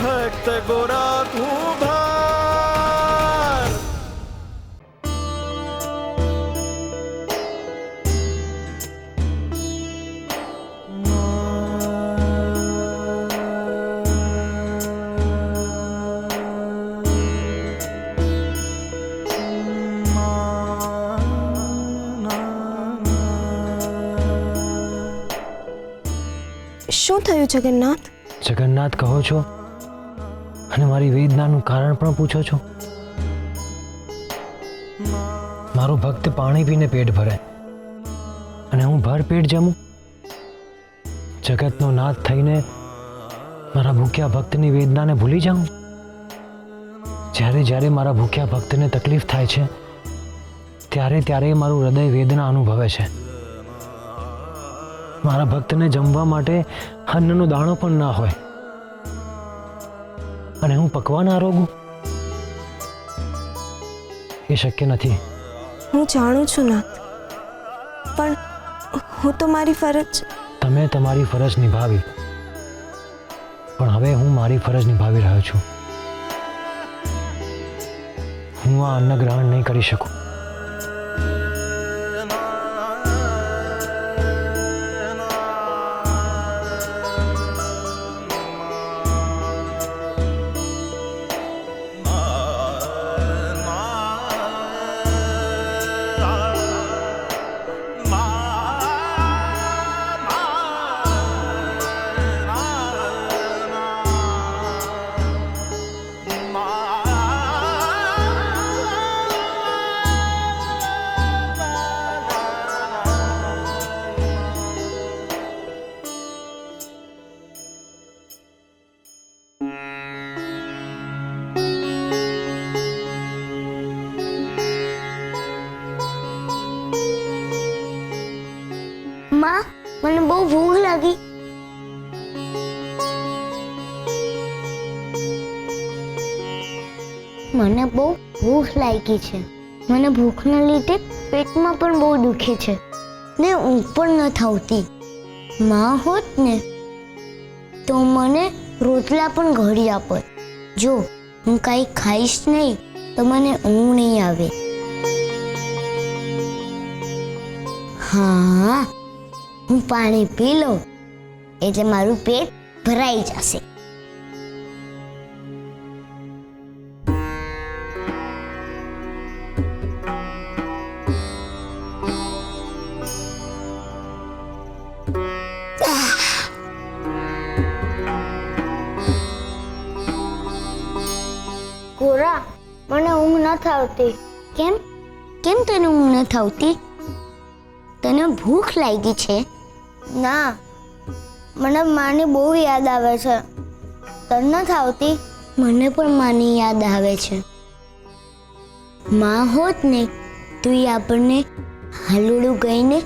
ભક્ત ગોરા કુંભાર. શું થયું જગન્નાથ? જગન્નાથ કહો છો અને મારી વેદનાનું કારણ પણ પૂછો છો? મારો ભક્ત પાણી પીને પેટ ભરે અને હું ભર પેટ જમું? જગતનો નાથ થઈને મારા ભૂખ્યા ભક્તની વેદનાને ભૂલી જાઉં? જ્યારે જ્યારે મારા ભૂખ્યા ભક્તને તકલીફ થાય છે ત્યારે ત્યારે મારું હૃદય વેદના અનુભવે છે. મારા ભક્તને જમવા માટે અન્નનો દાણો પણ ના હોય અને હું પકવાન આરોગું? એ શક્ય નથી. હું જાણું છું નાથ, પણ હું તો મારી ફરજ. તમે તમારી ફરજ નિભાવી, પણ હવે હું મારી ફરજ નિભાવી રહ્યો છું. હું આ અન્ન ગ્રહણ નહીં કરી શકું. માં, મને બહુ ભૂખ લાગી. મને બહુ ભૂખ લાગી છે. મને ભૂખના લીધે પેટમાં પણ બહુ દુખે છે ને ઊંઘ પણ ન થતી. માં હોત ને તો મને રોટલા પણ ઘડી આપત. જો હું કાંઈ ખાઈશ નહીં તો મને ઊંઘ નહીં આવે. હા, હું પાણી પી લઉં એટલે મારું પેટ ભરાઈ જશે. ગોરા, મને ઊંઘ નથી આવતી. કેમ? કેમ તને ઊંઘ નથી આવતી? તને ભૂખ લાગી છે? ના, મને માની બહુ યાદ આવે છે. તને નથી આવતી? મને પણ માની યાદ આવે છે. માં હોત ને તો એ આપણને હલડું કહીને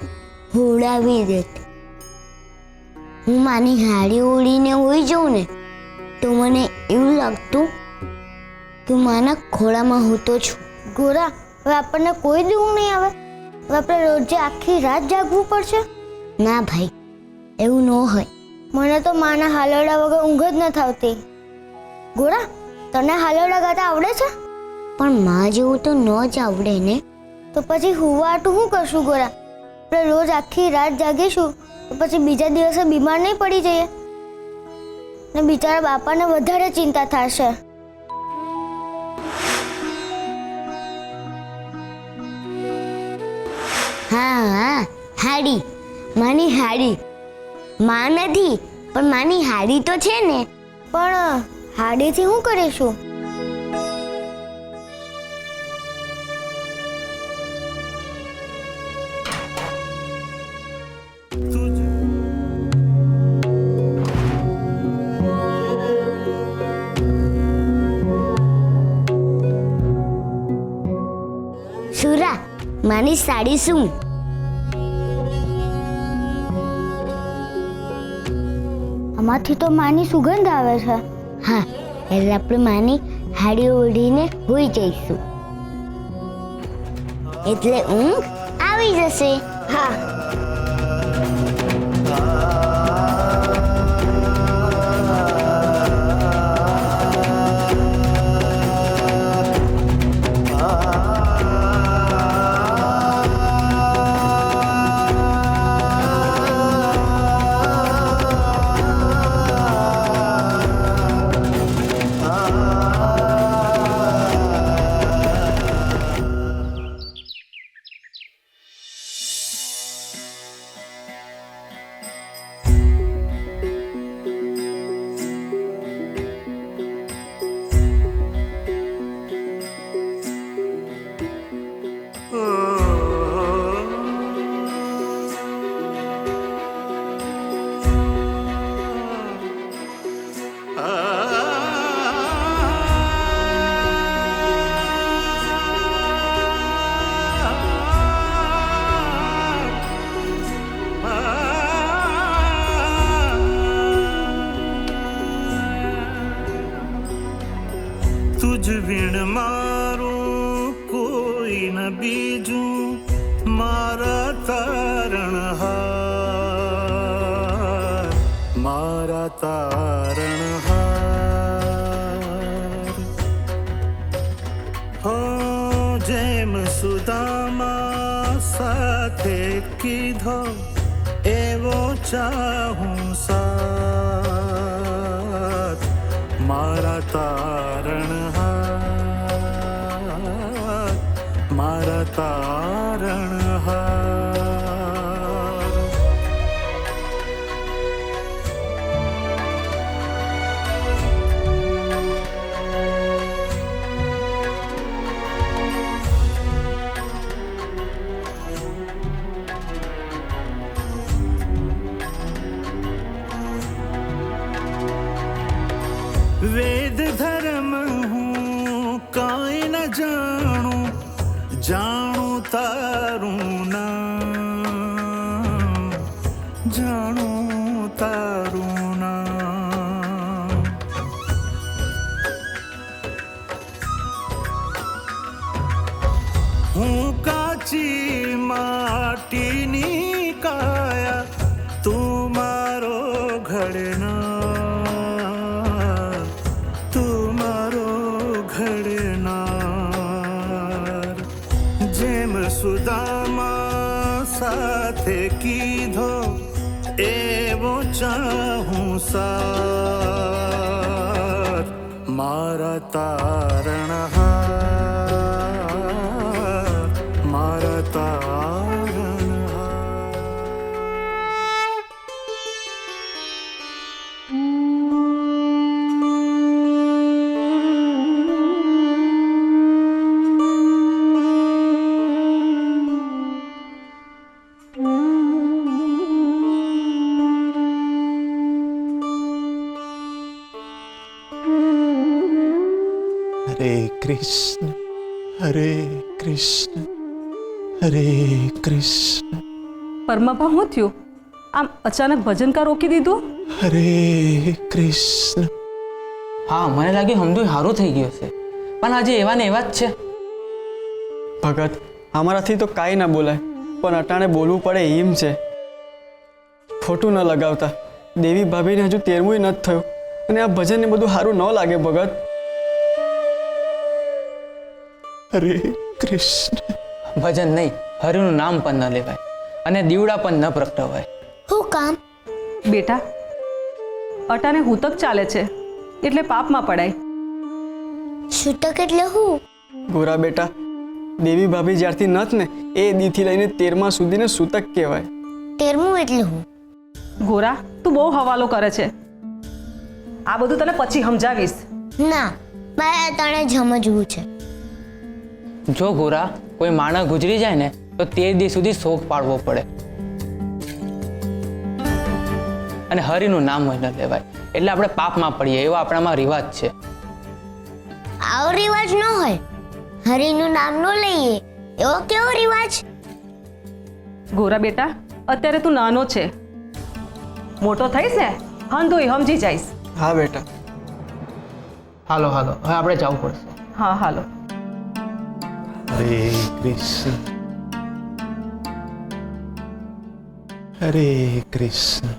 હોડાવી દેત. હું માની હાડી ઓળીને હોઈ જાઉં ને તો મને એવું લાગતું કે માના ખોળામાં હું તો છું. ગોરા, હવે આપણને કોઈ જ ઊંઘ નહીં આવે? હવે આપણે રોજે આખી રાત જાગવું પડશે? ના ભાઈ, એવું ન હોય. મને તો માના હાલરડા વગર ઊંઘ જ નથી આવતી. ગોરા, તને હાલરડા ગાતા આવડે છે? પણ માં જેવું તો ન જ આવડે ને. તો પછી હુવાટું શું કરશું ગોરા? આપણે રોજ આખી રાત જાગીશું તો પછી બીજા દિવસે બીમાર નહીં પડી જઈએ ને બિચારા બાપાને વધારે ચિંતા થશે. હા, હાડી, માની હાડી. માં નથી પણ માની હાડી તો છે ને. પણ હાડીથી શું કરીશું? સુરા, માની સાડી શું? આમાંથી તો માની સુગંધ આવે છે. હા, એટલે આપણે માની હાડી ઓઢીને હોઈ જઈશું એટલે ઊંઘ આવી જશે. હા. तुझ विण मारूं कोई न बीजूं मारा तारणहार, मारा तारणहार। हो जेम सुदामा સાથે કીધો એવો ચાહું સાથ, મારા તારણહાર, મારા તારણહાર। वेद धर्म हूँ काई न जानू, जानू तारू नाम, जानू तारू नाम। हूँ काची माटीनी काया, तू मारो घड़ना, સુદામા સાથે કીધો એવો ચાહું સાથ, મારા તારણહાર, મારા તારણહાર। हरे कृष्ण हरे कृष्ण हरे कृष्ण। પરમાપા શું થયું? આમ અચાનક ભજન કા રોકી દીધું? હરે કૃષ્ણ। હા, મને લાગ્યું હમદુય સારું થઈ ગયું છે, પણ આજે એવા ને એવા જ છે। ભગત, અમારાથી તો કાંઈ ના બોલાય, પણ અટાણે બોલવું પડે એમ છે। ખોટું ન લગાવતા, દેવી ભાભીને હજુ 13મું નથી થયું અને આ ભજન ને બધું સારું ન લાગે ભગત। હરે કૃષ્ણ। ભજન નહીં, હરિનું નામ પણ ન લેવાય અને દીવડા પણ ન પ્રગટાવાય। હું કામ? બેટા, અટાને હુતક ચાલે છે એટલે પાપમાં પડાય। છૂટક એટલે હું? ગોરા બેટા, દેવી ભાભી જ્યારથી નથ ને એ દીથી લઈને 13મા સુધીને સૂતક કહેવાય। 13મું એટલે હું? ગોરા, તું બહુ હવાલો કરે છે, આ બધું તને પછી સમજાવીશ। ના, મારે અટાણે જ સમજવું છે। જો ગોરા, કોઈ માણસ ગુજરી જાય ને તો 13 દિવસ સુધી શોક પાડવો પડે અને હરિનું નામ હોય ન લેવાય, એટલે આપણે પાપમાં પડીએ, એવો આપણામાં રિવાજ છે। આવો રિવાજ ન હોય, હરિનું નામ ન લઈએ એવો કેવો રિવાજ? ગોરા બેટા, અત્યારે તું નાનો છે, મોટો થઈશ ને હંધુય સમજી જઈશ। હા બેટા। હાલો હાલો, હવે આપણે જવું પડશે। હા હાલો। હરે કૃષ્ણ હરે કૃષ્ણ।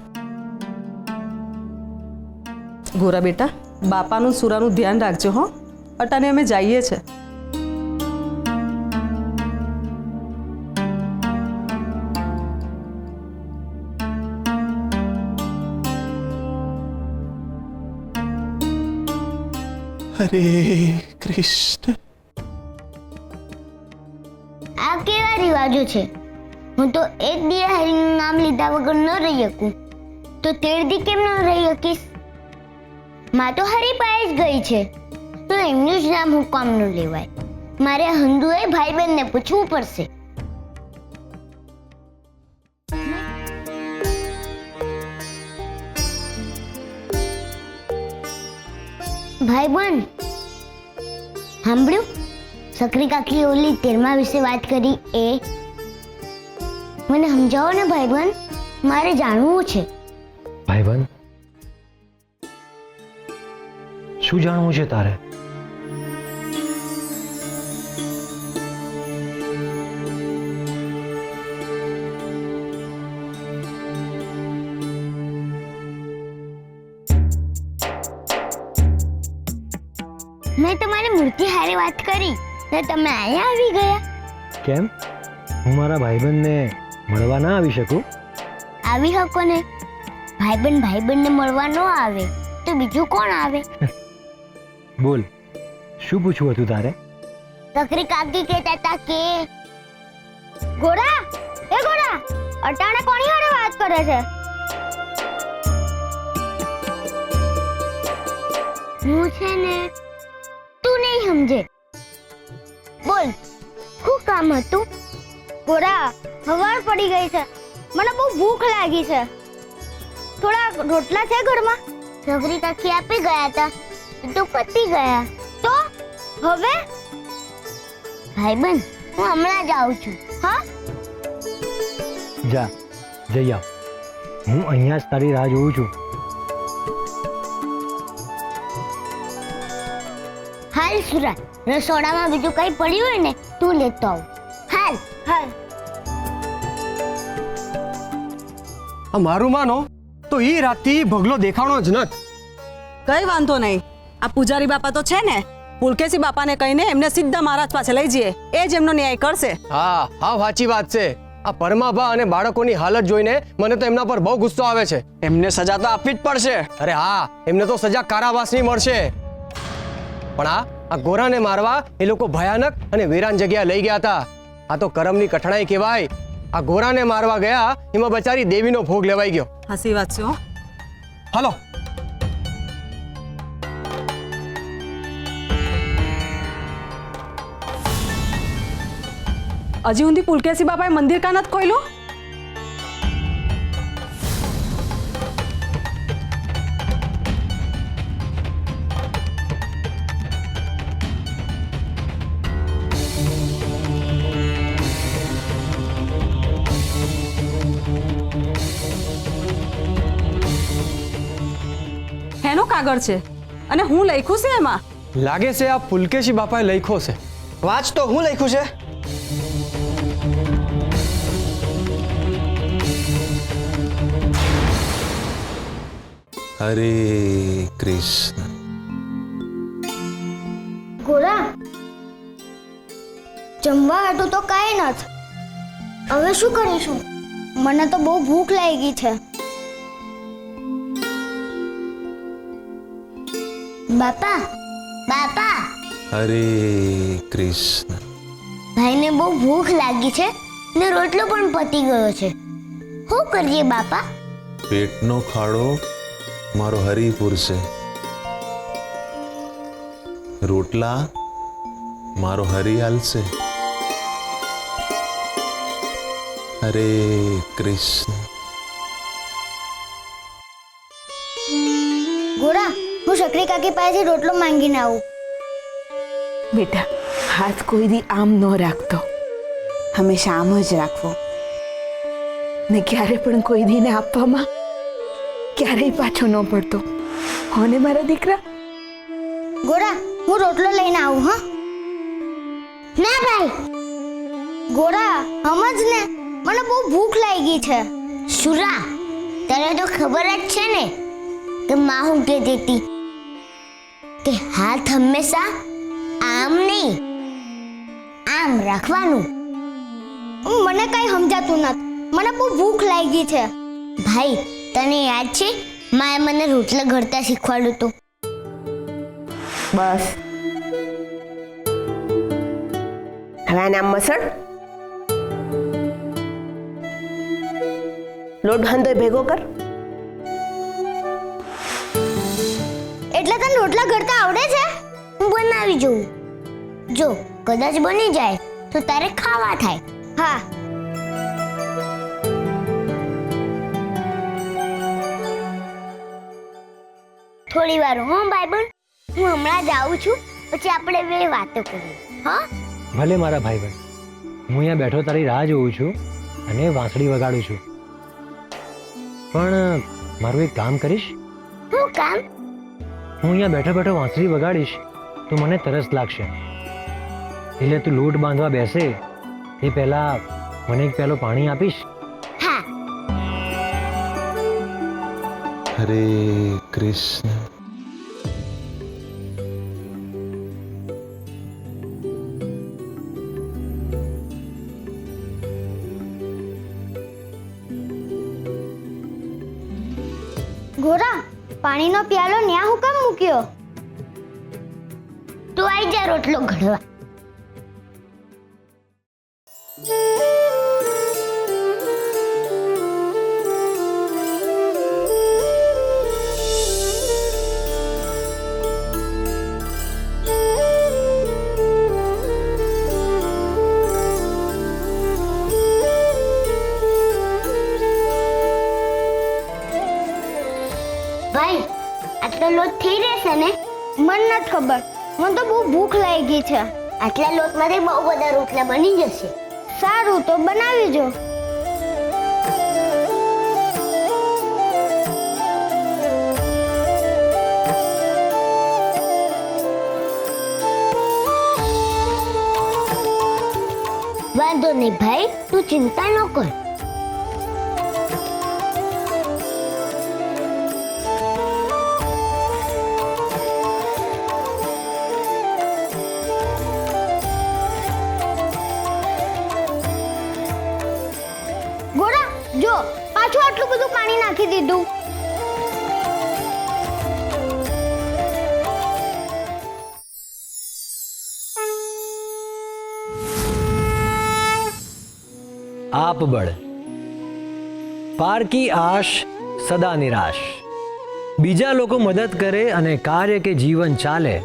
ગોરા બેટા, બાપાનું સુરાનું ધ્યાન રાખજો હો, અટાને અમે જઈએ છે। હરે કૃષ્ણ। આ કેવા રિવાજો છે? હું તો એક દી હરિનું નામ લીધા વગર ન રહી શકું, તો 13 દી કેમ ન રહી શકીશ? માં તો હરી પાસે જ ગઈ છે, તો એમનું જ નામ હું કામ ન લેવાય? મારે હંદુએ ભાઈ બહેનને પૂછવું પડશે। ભાઈ બહેન સાંભળ્યું? સકરી કાકી ઓલી 13મા વિશે વાત કરી એ મને સમજાવો ને ભાઈબંધ, મારે જાણવું છે। ભાઈબંધ, શું જાણવું છે તારે? મેં તમારી મૂર્તિ હારે વાત કરી ને તમે અહીંયા આવી ગયા. કેમ હું મારા ભાઈબંધને મળવા ના આવી શકું? આવી શકો ને. ભાઈબંધને મળવા ન આવે તો બીજું કોણ આવે? બોલ, શું પૂછવું હતું તારે? તકરી કાકી કહેતા હતા કે ગોરા, એ ગોરા, અટાણે કોની હારે વાત કરે છે? હું છે ને, તું નહીં સમજે. બોલ, શું કામ હતું? ગોરા, હવાર પડી ગઈ છે, મને બહુ ભૂખ લાગી છે. થોડા રોટલા છે ઘરમાં? છોકરી કાકી આપી ગયા હતા તો પતી ગયા. તો હવે ભાઈબંધ, હું હમણાં જ આવું છું. હા, જા, જઈ આવ. હું અહીંયા જ તારી રાહ જોઉં છું. હાલ સુરા, રસોડામાં બીજું કઈ પડ્યું હોય ને તું લેતો આવ. હાલ હાલ. આ મારું માનો તો ઈ રાતથી ભગલો દેખાણો જ નથ. કઈ વાંધો નહીં. આ પૂજારી બાપા તો છે ને, પુલકેશી બાપાને કહીને એમને સીધા મહારાજ પાસે લઈ જઈએ. એ જ એમનો ન્યાય કરશે. હા હા, સાચી વાત છે. આ પરમાભા અને બાળકોની હાલત જોઈને મને તો એમના પર બહુ ગુસ્સો આવે છે. એમને સજા તો આપવી જ પડશે. અરે હા, એમને તો સજા કારાવાસની મળશે. પણ આ ગોરાને મારવા એ લોકો ભયાનક અને વેરાન જગ્યા લઈ ગયા હતા. આ તો કરમની કઠણાઈ કહેવાય. આ ગોરાને મારવા ગયા એમાં બચારી દેવીનો ભોગ લેવાઈ ગયો. હસી વાત છે. હાલો. હજી ઊંધી પુલકેશી બાપાએ મંદિર કા નથી ખોલ્યું? એનો કાગળ છે અને હું લખ્યું છે એમાં. લાગે છે આ પુલકેશી બાપાએ લખ્યો છે. વાંચ તો હું લખ્યું છે. હરે કૃષ્ણ. ગોરા, જમવા હતું તો કાંઈ નથી. હવે શું કરીશું? મને તો બહુ ભૂખ લાગી છે. બાપા, બાપા, હરે કૃષ્ણ. ભાઈને બહુ ભૂખ લાગી છે ને રોટલો પણ પતી ગયો છે. શું કરીએ બાપા? પેટનો ખાડો મારો હરિપુર છે. રોટલા મારો હરિયાલ છે. હરે કૃષ્ણ. ગોરા, હું શકરી કાકી પાસેથી રોટલો માંગીને આવું. બેટા, હાથ કોઈ દી આમ ન રાખતો, હંમેશા આમ જ રાખવો ને ક્યારે પણ કોઈ દીને આપવામાં ક્યારેય પાછો ન પડતો. હો ને મારા દીકરા? ગોરા, હું રોટલો લઈને આવું. હા ના ભાઈ. ગોરા, સમજ ને, મને બહુ ભૂખ લાગી છે. સુરા, તને તો ખબર જ છે ને કે માં હું કહેતી હતી કે હાથ હંમેશા આમ નહીં આમ રાખવાનું. મને કઈ સમજાતું નથી. મને બહુ ભૂખ લાગી છે. ભાઈ, તને યાદ છે માએ મને રોટલા ઘડતા શીખવાડ્યું હતું? બસ હવે આને આમ મસળ, લોટ હંધોય ભેગો કર. એટલે તને રોટલા ઘડતા આવડે છે? હું બનાવી જોઉં. જો કદાચ બની જાય તો તારે ખાવા થાય. હા. થોડી વાર હું ભાઈબંધ, હું હમણાં જ આવું છું, પછી આપણે બે વાતો કરીએ. હા, ભલે મારા ભાઈબંધ. હું અહીંયા બેઠો તારી રાહ જોઉં છું અને વાંસળી વગાડું છું. પણ મારું એક કામ કરીશ? શું કામ? હું અહીંયા બેઠો બેઠો વાંસળી વગાડીશ તો મને તરસ લાગશે. એટલે તું લોટ બાંધવા બેસે એ પહેલા મને એક પેલો પાણી આપીશ? હા. હરે કૃષ્ણ. પાણીનો પ્યાલો ન્યા હું કેમ મૂક્યો? તું આઈ જા રોટલો ઘડવા. ભાઈ, આટલો લોટ થઈ રહેશે ને? મને નથી ખબર, મને તો બહુ ભૂખ લાગી છે. આટલા લોટમાંથી બહુ બધા રોટલા બની જશે. સારું, તો બનાવી જો. વાંધો નહીં ભાઈ, તું ચિંતા ન કર. જો પાછું આટલું બધું પાણી નાખી દીધું. આપ બળ પારકી આશ સદા નિરાશ. બીજા લોકો મદદ કરે અને કાર્ય કે જીવન ચાલે,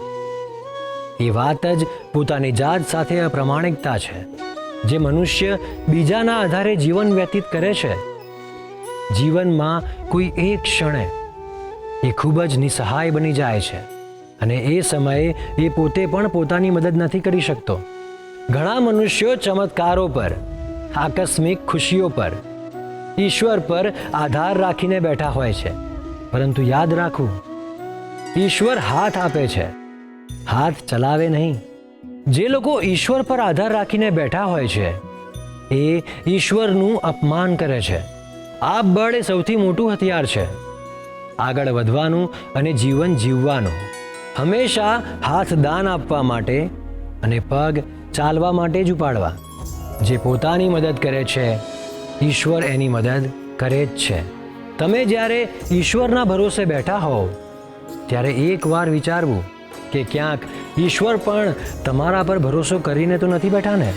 એ વાત જ પોતાની જાત સાથે અપ્રમાણિકતા છે. જે મનુષ્ય બીજાના આધારે જીવન વ્યતીત કરે છે, જીવનમાં કોઈ એક ક્ષણે એ ખૂબ જ નિસહાય બની જાય છે અને એ સમયે એ પોતે પણ પોતાની મદદ નથી કરી શકતો. ઘણા મનુષ્યો ચમત્કારો પર, આકસ્મિક ખુશીઓ પર, ઈશ્વર પર આધાર રાખીને બેઠા હોય છે, પરંતુ યાદ રાખવું, ઈશ્વર હાથ આપે છે, હાથ ચલાવે નહીં. જે લોકો ઈશ્વર પર આધાર રાખીને બેઠા હોય છે, એ ઈશ્વરનું અપમાન કરે છે. આ બળ એ સૌથી મોટું હથિયાર છે આગળ વધવાનું અને જીવન જીવવાનું. હંમેશા હાથ દાન આપવા માટે અને પગ ચાલવા માટે જ ઉપાડવા. જે પોતાની મદદ કરે છે, ઈશ્વર એની મદદ કરે જ છે. તમે જ્યારે ઈશ્વરના ભરોસે બેઠા હોવ ત્યારે એકવાર વિચારવું કે ક્યાંક ઈશ્વર પણ તમારા પર ભરોસો કરીને તો નથી બેઠા ને.